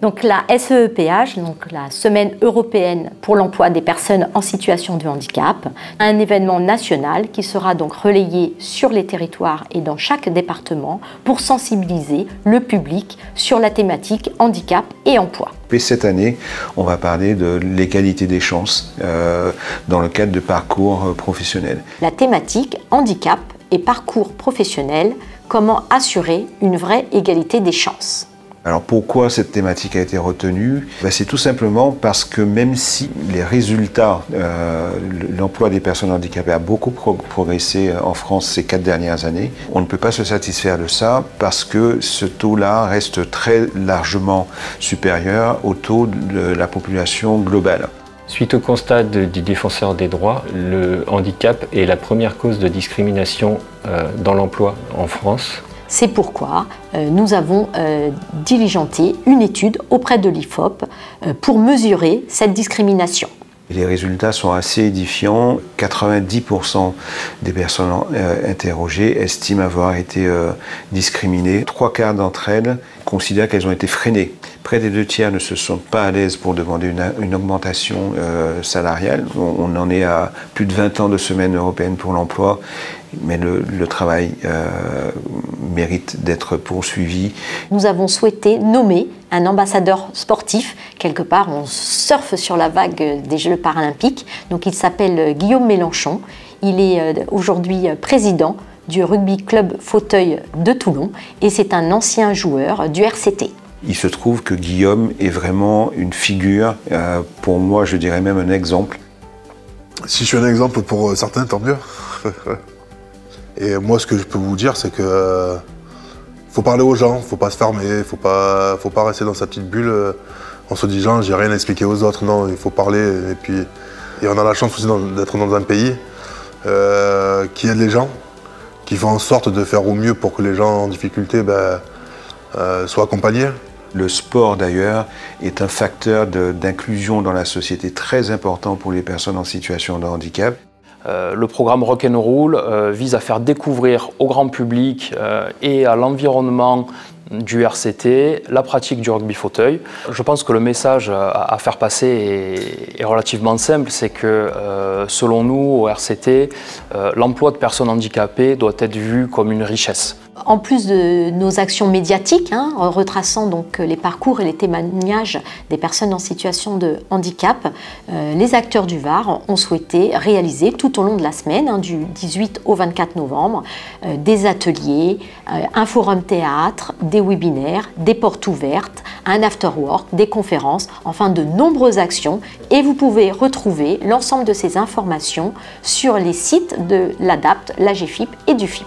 Donc la SEEPH, donc la Semaine européenne pour l'emploi des personnes en situation de handicap, un événement national qui sera donc relayé sur les territoires et dans chaque département pour sensibiliser le public sur la thématique handicap et emploi. Et cette année, on va parler de l'égalité des chances dans le cadre de parcours professionnels. La thématique handicap et parcours professionnel, comment assurer une vraie égalité des chances. Alors pourquoi cette thématique a été retenue? C'est tout simplement parce que même si les résultats, l'emploi des personnes handicapées a beaucoup progressé en France ces 4 dernières années, on ne peut pas se satisfaire de ça parce que ce taux-là reste très largement supérieur au taux de la population globale. Suite au constat du défenseur des droits, le handicap est la première cause de discrimination dans l'emploi en France. C'est pourquoi nous avons diligenté une étude auprès de l'IFOP pour mesurer cette discrimination. Les résultats sont assez édifiants. 90% des personnes interrogées estiment avoir été discriminées. 3/4 d'entre elles considèrent qu'elles ont été freinées. Près des 2/3 ne se sentent pas à l'aise pour demander une augmentation salariale. On en est à plus de 20 ans de semaine européenne pour l'emploi, mais le travail mérite d'être poursuivi. Nous avons souhaité nommer un ambassadeur sportif. Quelque part, on surfe sur la vague des Jeux paralympiques. Donc, il s'appelle Guillaume Mélenchon. Il est aujourd'hui président du rugby club fauteuil de Toulon et c'est un ancien joueur du RCT. Il se trouve que Guillaume est vraiment une figure, pour moi je dirais même un exemple. Si je suis un exemple pour certains, tant mieux. Et moi, ce que je peux vous dire, c'est que faut parler aux gens, faut pas se fermer, faut pas rester dans sa petite bulle en se disant j'ai rien à expliquer aux autres. Non, il faut parler. Et on a la chance aussi d'être dans un pays qui aide les gens, qui fait en sorte de faire au mieux pour que les gens en difficulté soient accompagnés. Le sport d'ailleurs est un facteur d'inclusion dans la société très important pour les personnes en situation de handicap. Le programme Rock'n'Roll vise à faire découvrir au grand public et à l'environnement du RCT la pratique du rugby fauteuil. Je pense que le message à faire passer est relativement simple, c'est que selon nous au RCT, l'emploi de personnes handicapées doit être vu comme une richesse. En plus de nos actions médiatiques, retraçant donc les parcours et les témoignages des personnes en situation de handicap, les acteurs du Var ont souhaité réaliser tout au long de la semaine, du 18 au 24 novembre, des ateliers, un forum théâtre, des webinaires, des portes ouvertes, un after-work, des conférences, enfin de nombreuses actions. Et vous pouvez retrouver l'ensemble de ces informations sur les sites de l'ADAPT, l'AGFIP et du FIP.